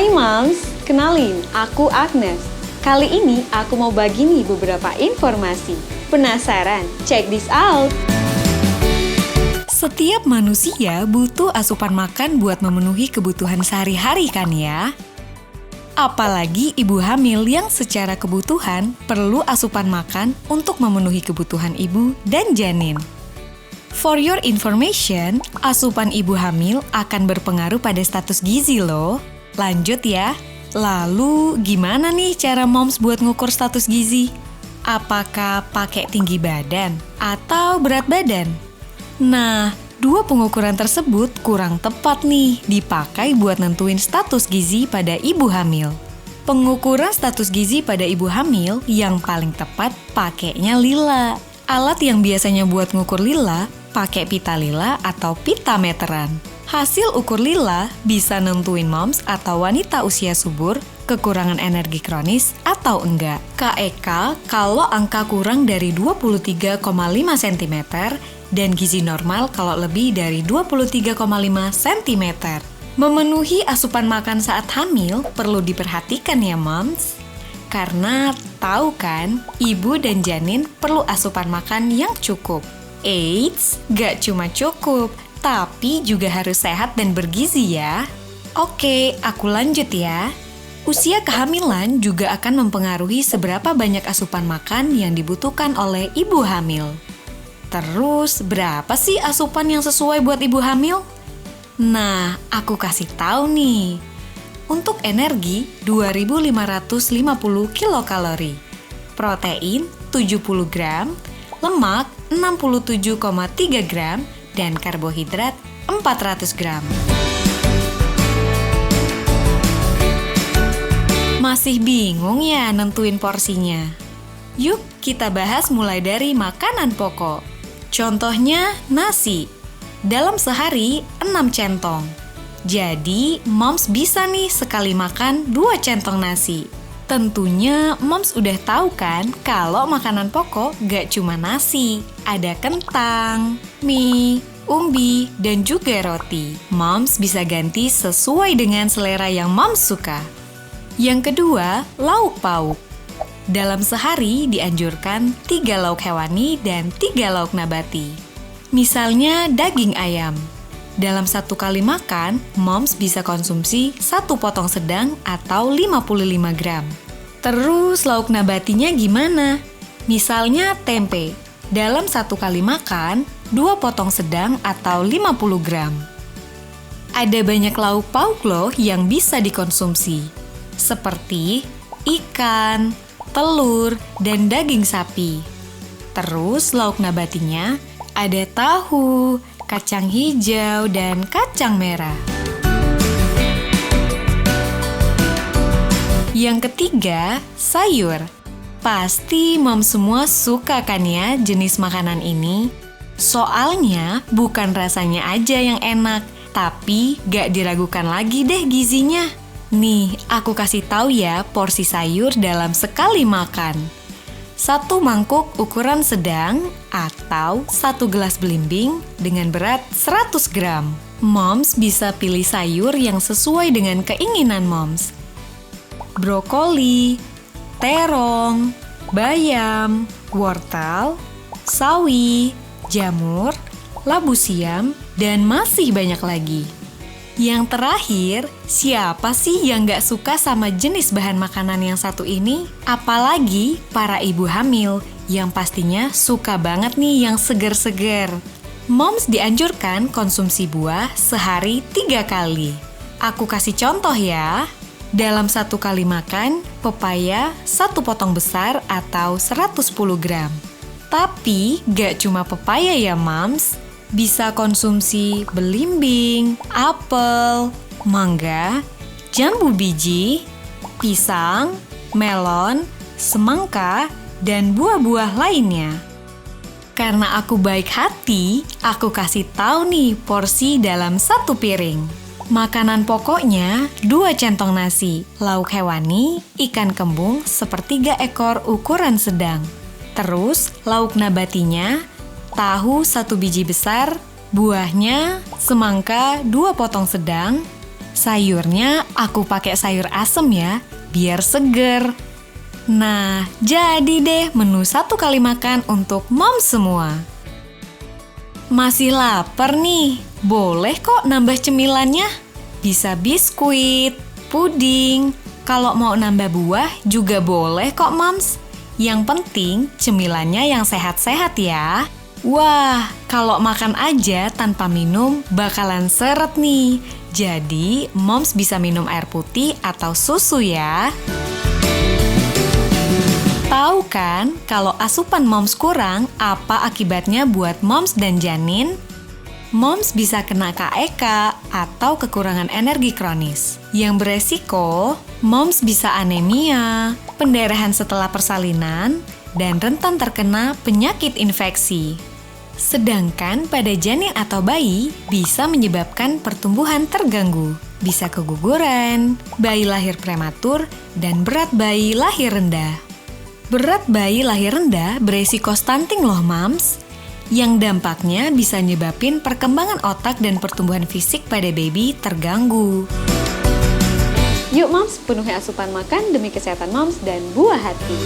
Hai Moms, kenalin, aku Agnes. Kali ini aku mau bagi nih beberapa informasi. Penasaran? Check this out! Setiap manusia butuh asupan makan buat memenuhi kebutuhan sehari-hari kan ya? Apalagi ibu hamil yang secara kebutuhan perlu asupan makan untuk memenuhi kebutuhan ibu dan janin. For your information, asupan ibu hamil akan berpengaruh pada status gizi loh. Lanjut ya. Lalu, gimana nih cara moms buat ngukur status gizi? Apakah pakai tinggi badan atau berat badan? Nah, dua pengukuran tersebut kurang tepat nih dipakai buat nentuin status gizi pada ibu hamil. Pengukuran status gizi pada ibu hamil yang paling tepat pakainya lila. Alat yang biasanya buat ngukur lila pakai pita lila atau pita meteran. Hasil ukur lila bisa nentuin moms atau wanita usia subur kekurangan energi kronis atau enggak. KEK kalau angka kurang dari 23,5 cm dan gizi normal kalau lebih dari 23,5 cm. Memenuhi asupan makan saat hamil perlu diperhatikan ya moms. Karena tahu kan, ibu dan janin perlu asupan makan yang cukup. Eits, gak cuma cukup, tapi juga harus sehat dan bergizi ya. Oke, aku lanjut ya. Usia kehamilan juga akan mempengaruhi seberapa banyak asupan makan yang dibutuhkan oleh ibu hamil. Terus, berapa sih asupan yang sesuai buat ibu hamil? Nah, aku kasih tahu nih. Untuk energi, 2.550 kilokalori. Protein, 70 gram. Lemak, 67,3 gram. Dan karbohidrat 400 gram. Masih bingung ya nentuin porsinya? Yuk kita bahas mulai dari makanan pokok. Contohnya nasi. Dalam sehari 6 centong. Jadi moms bisa nih sekali makan 2 centong nasi. Tentunya moms udah tahu kan kalau makanan pokok gak cuma nasi. Ada kentang, mie, umbi, dan juga roti. Moms bisa ganti sesuai dengan selera yang moms suka. Yang kedua, lauk pauk. Dalam sehari dianjurkan 3 lauk hewani dan 3 lauk nabati. Misalnya daging ayam. Dalam 1 kali makan, moms bisa konsumsi 1 potong sedang atau 55 gram. Terus lauk nabatinya gimana? Misalnya tempe. Dalam 1 kali makan, 2 potong sedang atau 50 gram. Ada banyak lauk pauk loh yang bisa dikonsumsi. Seperti ikan, telur, dan daging sapi. Terus lauk nabatinya ada tahu, kacang hijau, dan kacang merah. Yang ketiga, sayur. Pasti moms semua suka kan ya jenis makanan ini? Soalnya bukan rasanya aja yang enak, tapi gak diragukan lagi deh gizinya. Nih, aku kasih tahu ya porsi sayur dalam sekali makan. 1 mangkuk ukuran sedang atau 1 gelas belimbing dengan berat 100 gram. Moms bisa pilih sayur yang sesuai dengan keinginan moms. Brokoli, terong, bayam, wortel, sawi, jamur, labu siam, dan masih banyak lagi. Yang terakhir, siapa sih yang gak suka sama jenis bahan makanan yang satu ini? Apalagi para ibu hamil yang pastinya suka banget nih yang seger-seger. Moms dianjurkan konsumsi buah sehari 3 kali. Aku kasih contoh ya. Dalam 1 kali makan, pepaya 1 potong besar atau 110 gram. Tapi gak cuma pepaya ya moms. Bisa konsumsi belimbing, apel, mangga, jambu biji, pisang, melon, semangka, dan buah-buah lainnya. Karena aku baik hati, aku kasih tahu nih porsi dalam 1 piring. Makanan pokoknya 2 centong nasi, lauk hewani, ikan kembung sepertiga ekor ukuran sedang. Terus lauk nabatinya, tahu 1 biji besar, buahnya semangka 2 potong sedang, Sayurnya aku pakai sayur asem ya, biar seger. Nah, jadi deh menu 1 kali makan untuk moms semua. Masih lapar nih, boleh kok nambah cemilannya. Bisa biskuit, puding, kalau mau nambah buah juga boleh kok moms. Yang penting cemilannya yang sehat-sehat ya. Wah, kalau makan aja tanpa minum bakalan seret nih. Jadi, moms bisa minum air putih atau susu ya. Tahu kan kalau asupan moms kurang, apa akibatnya buat moms dan janin? Moms bisa kena KEK atau kekurangan energi kronis. Yang beresiko, moms bisa anemia, pendarahan setelah persalinan, dan rentan terkena penyakit infeksi. Sedangkan pada janin atau bayi bisa menyebabkan pertumbuhan terganggu, bisa keguguran, bayi lahir prematur, dan berat bayi lahir rendah. Berat bayi lahir rendah beresiko stunting loh mams, yang dampaknya bisa nyebabin perkembangan otak dan pertumbuhan fisik pada baby terganggu. Yuk moms, penuhi asupan makan demi kesehatan moms dan buah hati.